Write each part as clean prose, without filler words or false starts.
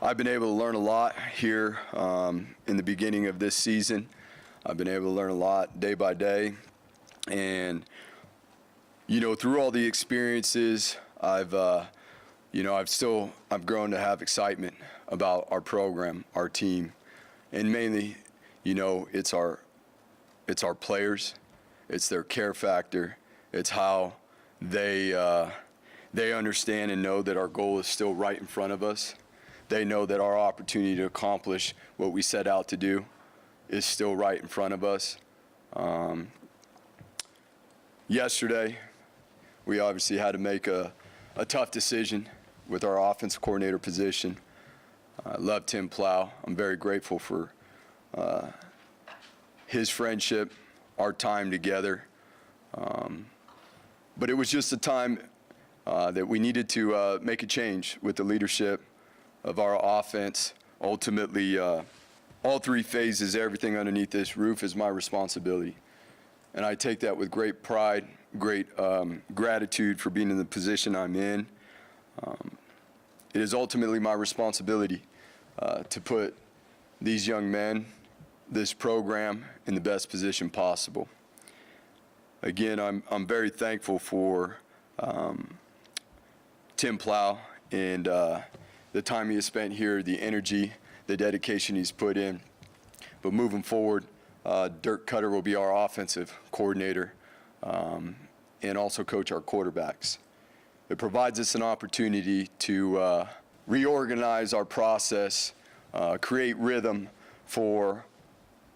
I've been able to learn a lot here in the beginning of this season. I've been able to learn a lot day by day. And, through all the experiences, I've grown to have excitement about our program, our team. And mainly, it's our players, it's their care factor, it's how they understand and know that our goal is still right in front of us. They know that our opportunity to accomplish what we set out to do is still right in front of us. Yesterday, we obviously had to make a tough decision with our offensive coordinator position. I love Tim Plough. I'm very grateful for his friendship, our time together. But it was just a time that we needed to make a change with the leadership of our offense. Ultimately, all three phases, everything underneath this roof is my responsibility. And I take that with great pride, great gratitude for being in the position I'm in. It is ultimately my responsibility to put these young men, this program, in the best position possible. Again, I'm very thankful for Tim Plough and the time he has spent here, the energy, the dedication he's put in. But moving forward, Dirk Koetter will be our offensive coordinator and also coach our quarterbacks. It provides us an opportunity to reorganize our process, create rhythm for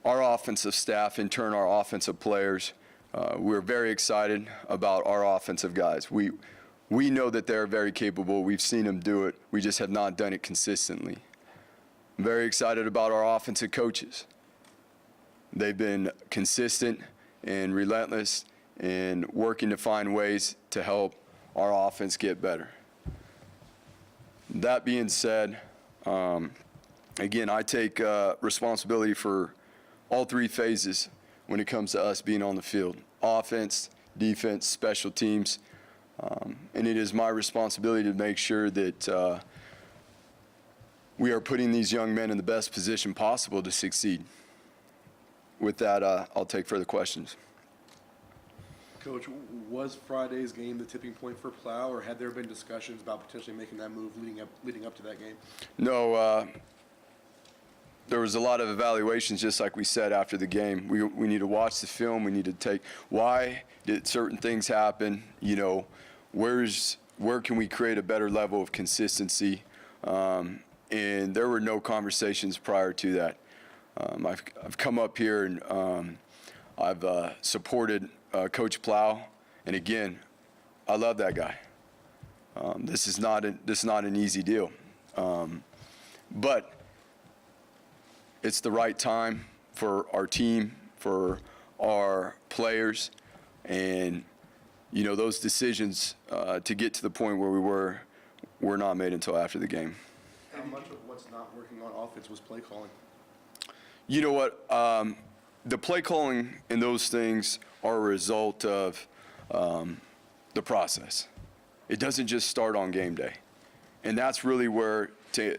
our offensive staff, in turn our offensive players. We're very excited about our offensive guys. We know that they're very capable. We've seen them do it. We just have not done it consistently. I'm very excited about our offensive coaches. They've been consistent and relentless in working to find ways to help our offense get better. That being said, again, I take responsibility for all three phases when it comes to us being on the field: offense, defense, special teams. And it is my responsibility to make sure that we are putting these young men in the best position possible to succeed. With that, I'll take further questions. Coach, was Friday's game the tipping point for Plough, or had there been discussions about potentially making that move leading up to that game? No, there was a lot of evaluations, just like we said after the game. We need to watch the film. We need to take, why did certain things happen? Where can we create a better level of consistency? And there were no conversations prior to that. I've come up here and I've supported Coach Plough, and again, I love that guy. This is not an easy deal, but it's the right time for our team, for our players, and those decisions to get to the point where we were not made until after the game. How much of what's not working on offense was play calling? You know what? The play calling and those things are a result of the process. It doesn't just start on game day. And that's really where, to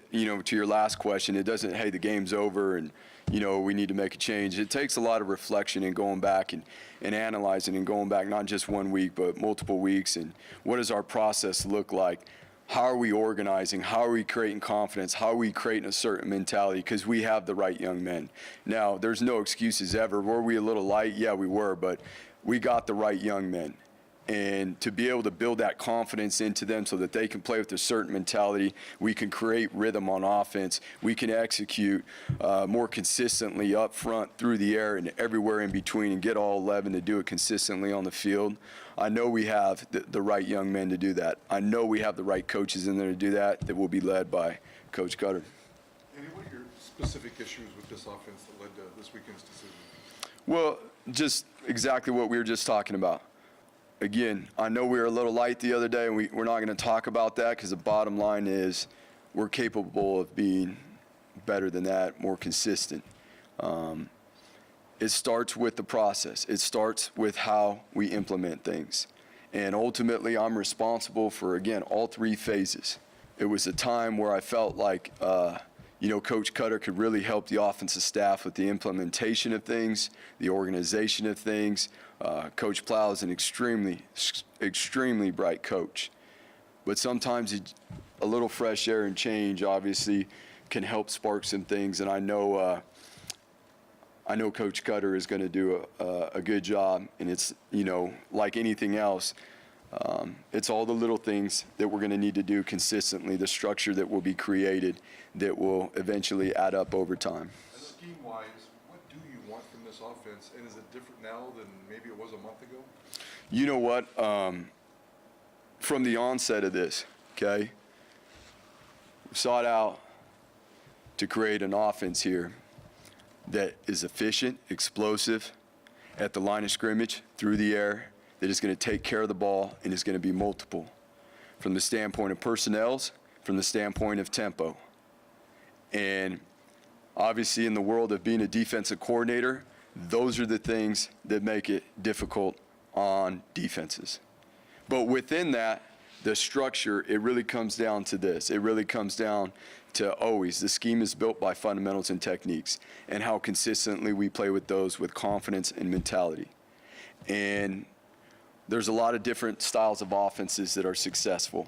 your last question, it doesn't, hey, the game's over and, we need to make a change. It takes a lot of reflection and going back and analyzing and going back not just 1 week, but multiple weeks. And what does our process look like? How are we organizing? How are we creating confidence? How are we creating a certain mentality? Because we have the right young men. Now, there's no excuses ever. Were we a little light? Yeah, we were, but we got the right young men. And to be able to build that confidence into them so that they can play with a certain mentality, we can create rhythm on offense. We can execute more consistently up front, through the air, and everywhere in between, and get all 11 to do it consistently on the field. I know we have the right young men to do that. I know we have the right coaches in there to do that will be led by Coach Koetter. Andy, what are your specific issues with this offense that led to this weekend's decision? Well, just exactly what we were just talking about. Again, I know we were a little light the other day, and we're not going to talk about that because the bottom line is we're capable of being better than that, more consistent. It starts with the process. It starts with how we implement things. And ultimately, I'm responsible for, again, all three phases. It was a time where I felt like, Coach Koetter could really help the offensive staff with the implementation of things, the organization of things. Coach Plough is an extremely bright coach. But sometimes a little fresh air and change obviously can help spark some things. And I know Coach Koetter is going to do a good job. And it's, like anything else, it's all the little things that we're going to need to do consistently, the structure that will be created that will eventually add up over time. And scheme-wise, what do you want from this offense, and is it different now than maybe it was a month ago? You know what? From the onset of this, okay, we sought out to create an offense here that is efficient, explosive, at the line of scrimmage, through the air, that is going to take care of the ball and is going to be multiple from the standpoint of personnels, from the standpoint of tempo. And obviously in the world of being a defensive coordinator, those are the things that make it difficult on defenses. But within that, the structure, it really comes down to this. It really comes down to always, the scheme is built by fundamentals and techniques and how consistently we play with those with confidence and mentality. And there's a lot of different styles of offenses that are successful,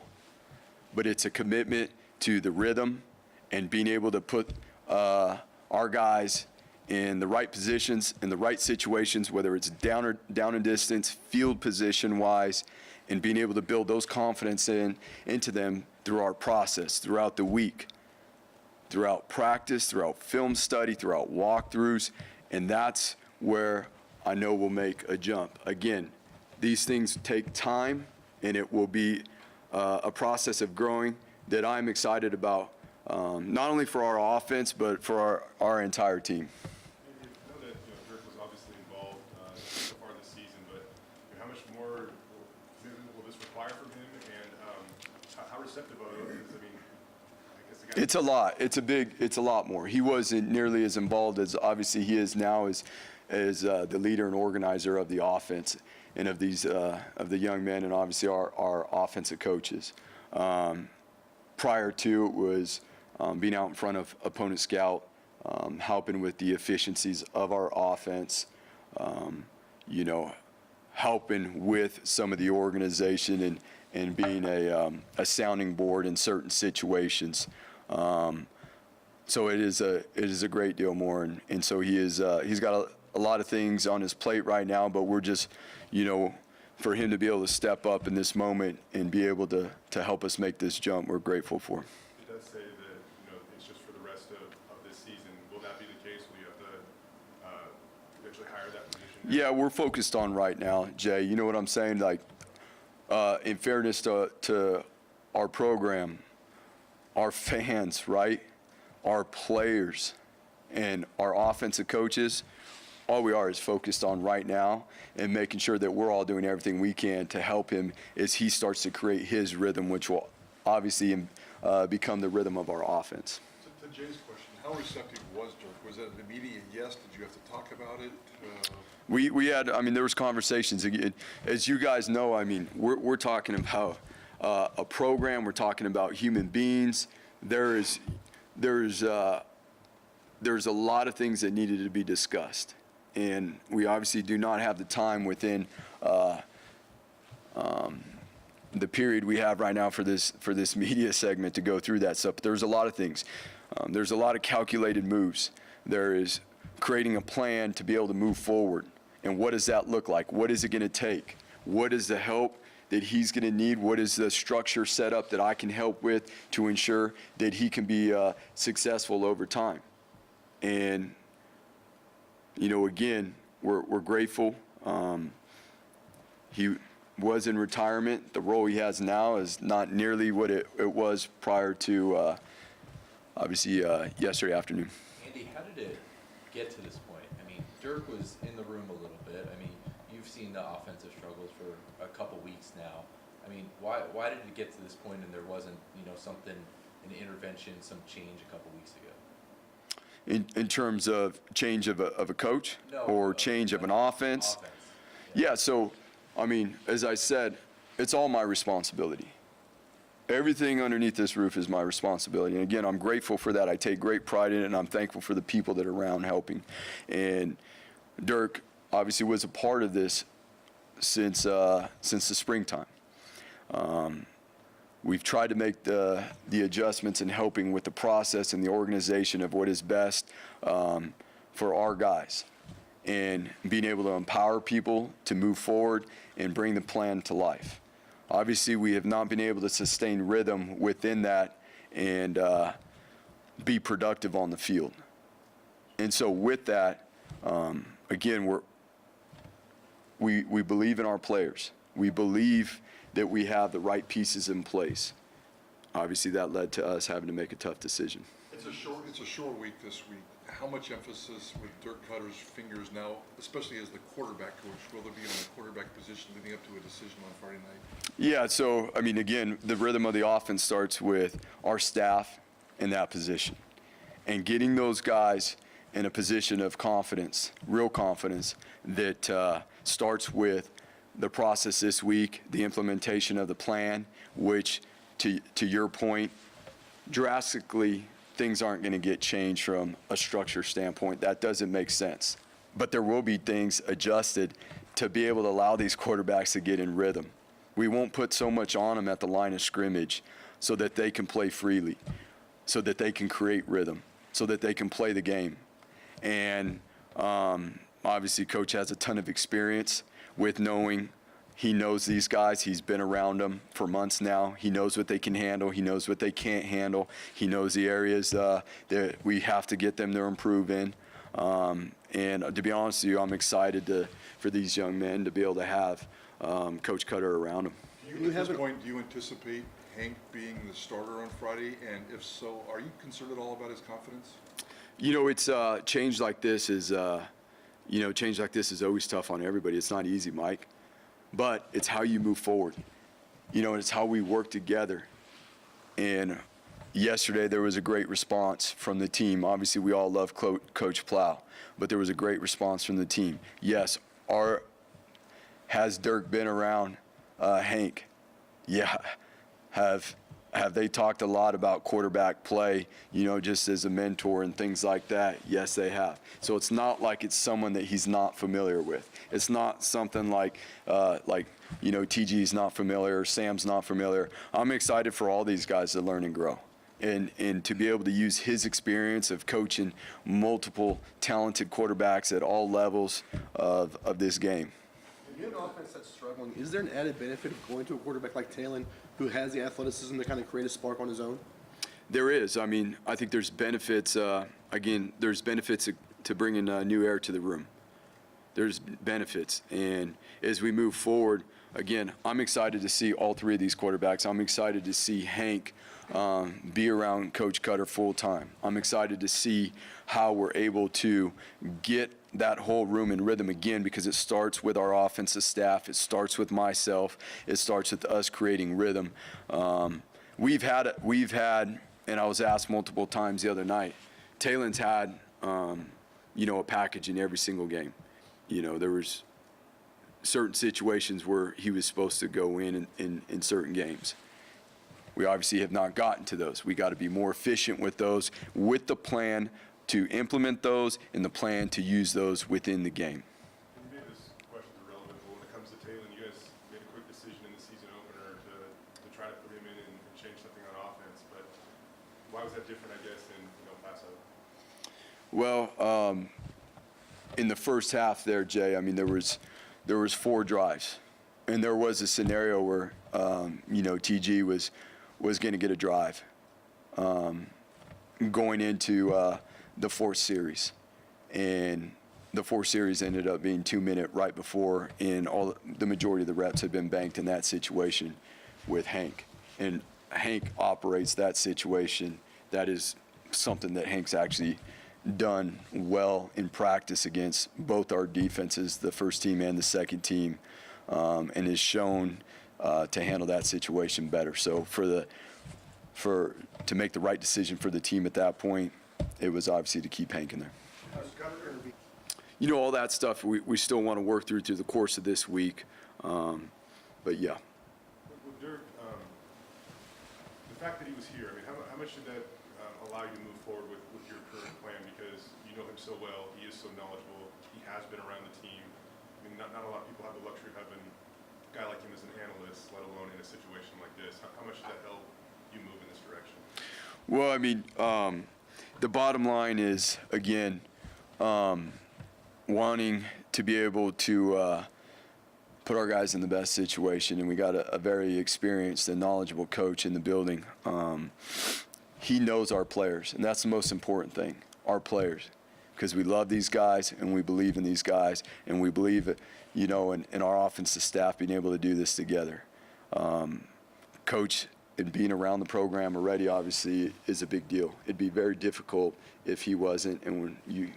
but it's a commitment to the rhythm and being able to put our guys in the right positions, in the right situations, whether it's down and distance, field position-wise, and being able to build those confidence into them through our process, throughout the week, throughout practice, throughout film study, throughout walkthroughs, and that's where I know we'll make a jump. Again, these things take time, and it will be a process of growing that I'm excited about, not only for our offense, but for our entire team. I know that Dirk was obviously involved so far this season, but how much more will this require from him, and how receptive of it is? I mean, I guess the guy. It's a lot. It's a lot more. He wasn't nearly as involved as obviously he is now as the leader and organizer of the offense and of these of the young men and obviously our offensive coaches. Prior to it was being out in front of opponent scout, helping with the efficiencies of our offense, helping with some of the organization and being a sounding board in certain situations. So it is a great deal more, and so he's got a lot of things on his plate right now, but we're just, for him to be able to step up in this moment and be able to help us make this jump, we're grateful for. It does say that it's just for the rest of this season. Will that be the case? Will you have to eventually hire that position? Yeah, we're focused on right now, Jay. You know what I'm saying? Like, in fairness to our program, our fans, right? Our players and our offensive coaches, all we are is focused on right now and making sure that we're all doing everything we can to help him as he starts to create his rhythm, which will obviously become the rhythm of our offense. To Jay's question, how receptive was Dirk? Was that an immediate yes? Did you have to talk about it? We had, there was conversations. As you guys know, we're talking about a program. We're talking about human beings. There's a lot of things that needed to be discussed. And we obviously do not have the time within the period we have right now for this media segment to go through that stuff. But there's a lot of things. There's a lot of calculated moves. There is creating a plan to be able to move forward. And what does that look like? What is it going to take? What is the help that he's going to need? What is the structure set up that I can help with to ensure that he can be successful over time? And again, we're grateful. He was in retirement. The role he has now is not nearly what it was prior to, obviously, yesterday afternoon. Andy, how did it get to this point? Dirk was in the room a little bit. You've seen the offensive struggles for a couple weeks now. Why did it get to this point and there wasn't, something, an intervention, some change a couple weeks ago? In terms of change of a coach? No, or change of an offense? Yeah, so, as I said, it's all my responsibility. everything underneath this roof is my responsibility. And again, I'm grateful for that. I take great pride in it, and I'm thankful for the people that are around helping. And Dirk obviously was a part of this since the springtime. We've tried to make the adjustments in helping with the process and the organization of what is best for our guys, and being able to empower people to move forward and bring the plan to life. Obviously, we have not been able to sustain rhythm within that and be productive on the field. And so with that, again, we believe in our players. We believe that we have the right pieces in place. Obviously, that led to us having to make a tough decision. It's a short week this week. How much emphasis with Dirk Koetter's fingers now, especially as the quarterback coach, will there be on the quarterback position leading up to a decision on Friday night? Yeah, so, I mean, again, the rhythm of the offense starts with our staff in that position. And getting those guys in a position of confidence, real confidence, that starts with the process this week, the implementation of the plan, which, to your point, drastically, things aren't going to get changed from a structure standpoint. That doesn't make sense. But there will be things adjusted to be able to allow these quarterbacks to get in rhythm. We won't put so much on them at the line of scrimmage so that they can play freely, so that they can create rhythm, so that they can play the game. And obviously, Coach has a ton of experience with knowing. He knows these guys. He's been around them for months now. He knows what they can handle. He knows what they can't handle. He knows the areas that we have to get them to improve in. And to be honest with you, I'm excited for these young men to be able to have Coach Koetter around them. At this point, do you anticipate Hank being the starter on Friday? And if so, are you concerned at all about his confidence? You know, it's change like this is always tough on everybody. It's not easy, Mike. But it's how you move forward. You know, it's how we work together. And yesterday there was a great response from the team. Obviously, we all love Coach Plough, but there was a great response from the team. Yes, has Dirk been around Hank? Yeah. Have they talked a lot about quarterback play, you know, just as a mentor and things like that? Yes, they have. So it's not like it's someone that he's not familiar with. It's not something like TG's not familiar or Sam's not familiar. I'm excited for all these guys to learn and grow. And to be able to use his experience of coaching multiple talented quarterbacks at all levels of this game. When you have an offense that's struggling, is there an added benefit of going to a quarterback like Talon, who has the athleticism to kind of create a spark on his own? There is. I mean, I think there's benefits. There's benefits to bringing new air to the room. There's benefits. And as we move forward, again, I'm excited to see all three of these quarterbacks. I'm excited to see Hank be around Coach Koetter full time. I'm excited to see how we're able to get that whole room in rhythm again, because it starts with our offensive staff. It starts with myself. It starts with us creating rhythm. We've had, and I was asked multiple times the other night, Talon's had, a package in every single game. You know, there was certain situations where he was supposed to go in certain games. We obviously have not gotten to those. We got to be more efficient with those, with the plan to implement those and the plan to use those within the game. And maybe this question's irrelevant, but when it comes to Talon, you guys made a quick decision in the season opener to try to put him in and change something on offense. But why was that different, I guess, in Paso? Well, in the first half there, Jay, I mean, there was 4 drives, and there was a scenario where TG was going to get a drive going into the 4th series, and the 4th series ended up being 2-minute right before, and the majority of the reps had been banked in that situation with Hank. And Hank operates that situation. That is something that Hank's actually done well in practice against both our defenses, the first team and the second team, and has shown to handle that situation better. So to make the right decision for the team at that point, it was obviously to keep Hank in there. You know, all that stuff we still want to work through the course of this week, but yeah. With Dirk, fact that he was here, I mean, how much did that allow you to move forward with your current plan? Because you know him so well, he is so knowledgeable, he has been around the team. I mean, not a lot of people have the luxury of having a guy like him as an analyst, let alone in a situation like this. How much did that help you move in this direction? Well, I mean, the bottom line is, again, wanting to be able to put our guys in the best situation, and we got a very experienced and knowledgeable coach in the building. He knows our players, and that's the most important thing, our players, because we love these guys and we believe in these guys, and we believe, you know, in our offensive staff being able to do this together. Coach, and being around the program already, obviously, is a big deal. It'd be very difficult if he wasn't, and when you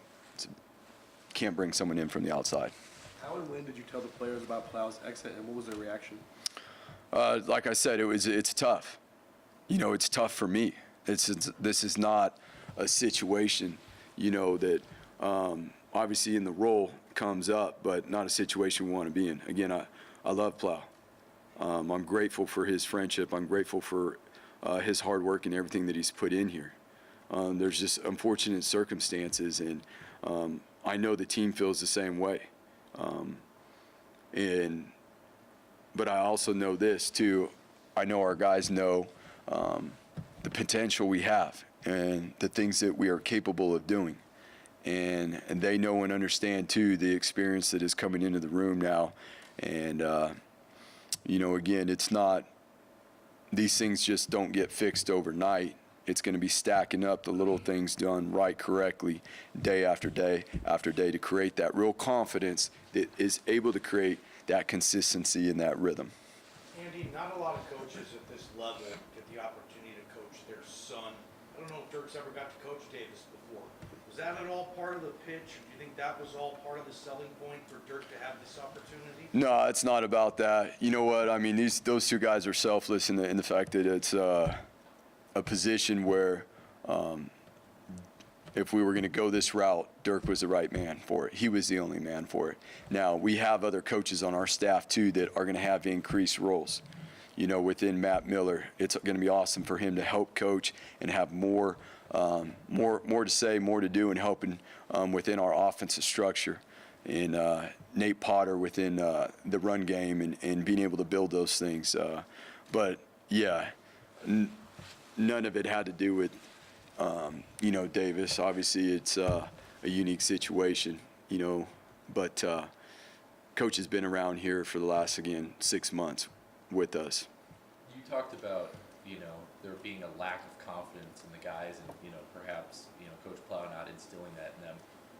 can't bring someone in from the outside. How and when did you tell the players about Plough's exit, and what was their reaction? Like I said, it's tough. You know, it's tough for me. This is not a situation, you know, that obviously in the role comes up, but not a situation we want to be in. Again, I love Plough. I'm grateful for his friendship. I'm grateful for his hard work and everything that he's put in here. There's just unfortunate circumstances, and I know the team feels the same way. But I also know this too. I know our guys know the potential we have and the things that we are capable of doing. And they know and understand too the experience that is coming into the room now. And you know, again, it's not, these things just don't get fixed overnight. It's going to be stacking up the little things done right correctly day after day after day to create that real confidence that is able to create that consistency and that rhythm. Andy, not a lot of coaches at this level get the opportunity to coach their son. I don't know if Dirk's ever got to coach Davis before. Was that at all part of the pitch? Do you think that was all part of the selling point for Dirk to have this opportunity? No, it's not about that. You know what? I mean, those two guys are selfless in the fact that it's a position where if we were going to go this route, Dirk was the right man for it. He was the only man for it. Now, we have other coaches on our staff, too, that are going to have increased roles. You know, within Matt Miller, it's going to be awesome for him to help coach and have more to say, more to do, and helping within our offensive structure. And Nate Potter within the run game and being able to build those things. But, yeah, none of it had to do with, you know, Davis. Obviously, it's a unique situation, you know, but Coach has been around here for the last, again, 6 months with us. You talked about, you know, there being a lack of confidence in the guys and, you know, perhaps, you know, Coach Plough not instilling that in them.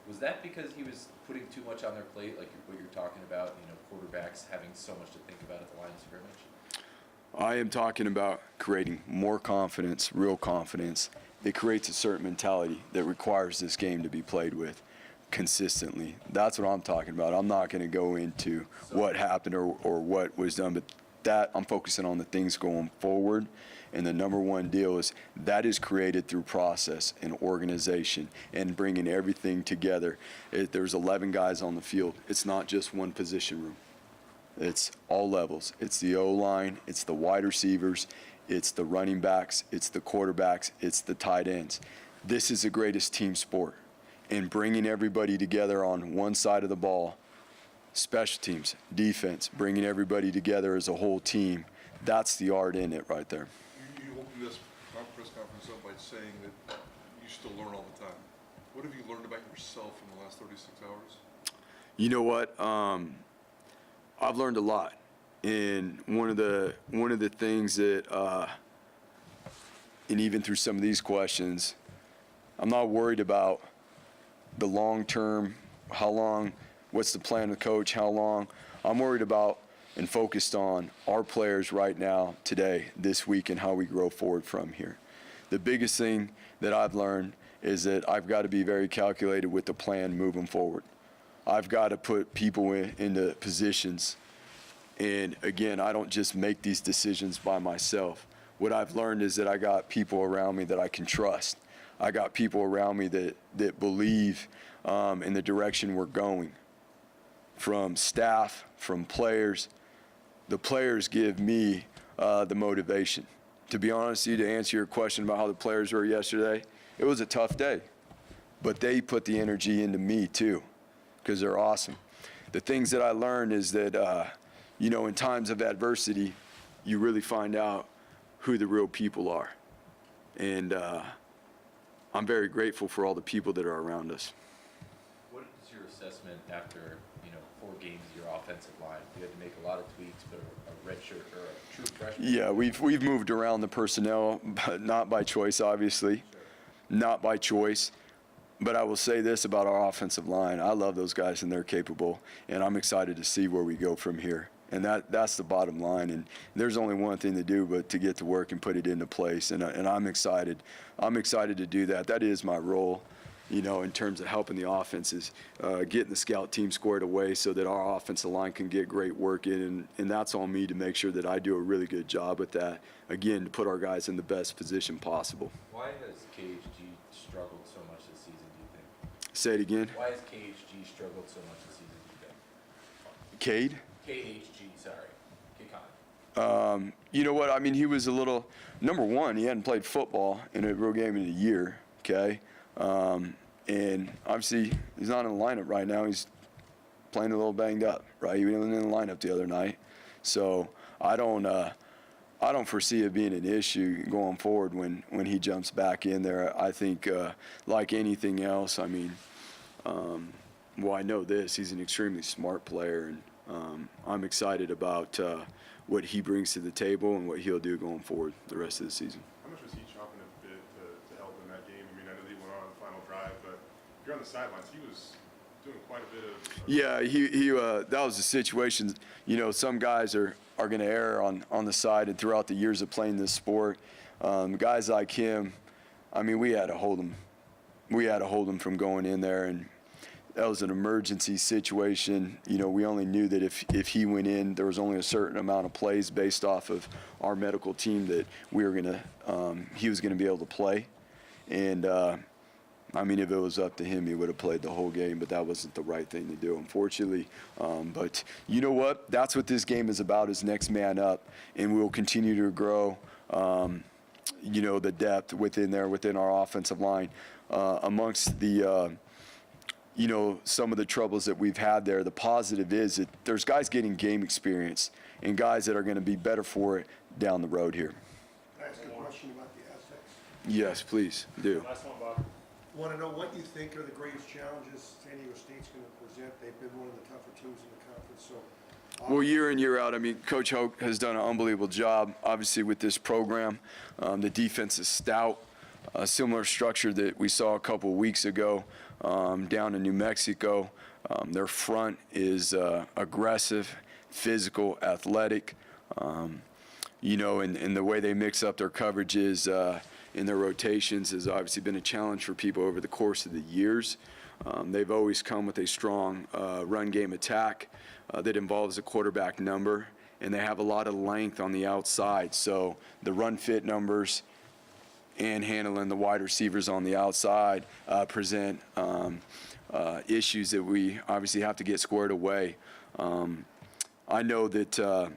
Was that because he was putting too much on their plate, like what you're talking about, you know, quarterbacks having so much to think about at the line of scrimmage? I am talking about creating more confidence, real confidence. It creates a certain mentality that requires this game to be played with consistently. That's what I'm talking about. I'm not going to go into what happened or what was done, but that I'm focusing on the things going forward. And the number one deal is that is created through process and organization and bringing everything together. There's 11 guys on the field. It's not just one position room. It's all levels. It's the O-line, it's the wide receivers, it's the running backs, it's the quarterbacks, it's the tight ends. This is the greatest team sport. And bringing everybody together on one side of the ball, special teams, defense, bringing everybody together as a whole team, that's the art in it right there. You opened this press conference up by saying that you still learn all the time. What have you learned about yourself in the last 36 hours? You know what? I've learned a lot. And one of the things that, and even through some of these questions, I'm not worried about the long term, how long, what's the plan of the coach, how long. I'm worried about and focused on our players right now, today, this week, and how we grow forward from here. The biggest thing that I've learned is that I've got to be very calculated with the plan moving forward. I've got to put people into positions. And again, I don't just make these decisions by myself. What I've learned is that I got people around me that I can trust. I got people around me that believe in the direction we're going. From staff, from players. The players give me the motivation. to be honest with you, to answer your question about how the players were yesterday, it was a tough day. But they put the energy into me too, because they're awesome. The things that I learned is that, in times of adversity, you really find out who the real people are. And I'm very grateful for all the people that are around us. What is your assessment after, 4 games of your offensive line? You had to make a lot of tweaks, but a red shirt or a true freshman? Yeah, we've moved around the personnel, but not by choice, obviously. Sure. Not by choice. But I will say this about our offensive line. I love those guys, and they're capable, and I'm excited to see where we go from here. And that's the bottom line. And there's only one thing to do but to get to work and put it into place. And I'm excited. I'm excited to do that. That is my role, in terms of helping the offenses, getting the scout team squared away so that our offensive line can get great work in. And that's on me to make sure that I do a really good job with that, again, to put our guys in the best position possible. Why has KHG struggled so much this season, do you think? Say it again. Why has KHG struggled so much this season, do you think? Cade? KHG, sorry. K-Con. You know what? I mean, he was a little, number one, he hadn't played football in a real game in a year, okay? And obviously, he's not in the lineup right now. He's playing a little banged up, right? He wasn't in the lineup the other night. So I don't foresee it being an issue going forward when he jumps back in there. I think, like anything else, I mean, I know this. He's an extremely smart player, and I'm excited about what he brings to the table and what he'll do going forward the rest of the season. How much was he chomping at the bit to help in that game? I mean, I know that he went on the final drive, but if you're on the sidelines, he was doing quite a bit of. Yeah, he that was the situation. Some guys are going to err on the side, and throughout the years of playing this sport, guys like him, I mean, we had to hold him. We had to hold him from going in there, and that was an emergency situation. We only knew that if he went in, there was only a certain amount of plays based off of our medical team that he was gonna be able to play. And I mean, if it was up to him, he would have played the whole game, but that wasn't the right thing to do, unfortunately. But you know what? That's what this game is about, is next man up, and we'll continue to grow, the depth within our offensive line. Amongst the, some of the troubles that we've had there, the positive is that there's guys getting game experience and guys that are going to be better for it down the road here. Can I ask a question about the Aztecs? Yes, please do. Last one, Bob. Want to know what you think are the greatest challenges San Diego State's going to present? They've been one of the tougher teams in the conference, so. Well, year in, year out, I mean, Coach Hoke has done an unbelievable job, obviously, with this program. The defense is stout, a similar structure that we saw a couple of weeks ago down in New Mexico. Their front is aggressive, physical, athletic, and the way they mix up their coverages in their rotations has obviously been a challenge for people over the course of the years. They've always come with a strong run game attack that involves a quarterback number, and they have a lot of length on the outside. So the run fit numbers and handling the wide receivers on the outside present issues that we obviously have to get squared away. I know that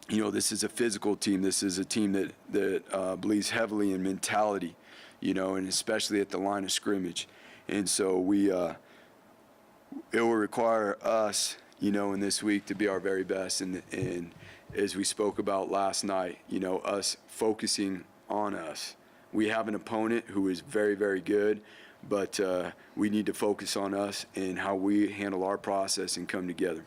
this is a physical team. This is a team that believes heavily in mentality, and especially at the line of scrimmage. And so it will require us, in this week to be our very best. And as we spoke about last night, us focusing on us. We have an opponent who is very, very good, but we need to focus on us and how we handle our process and come together.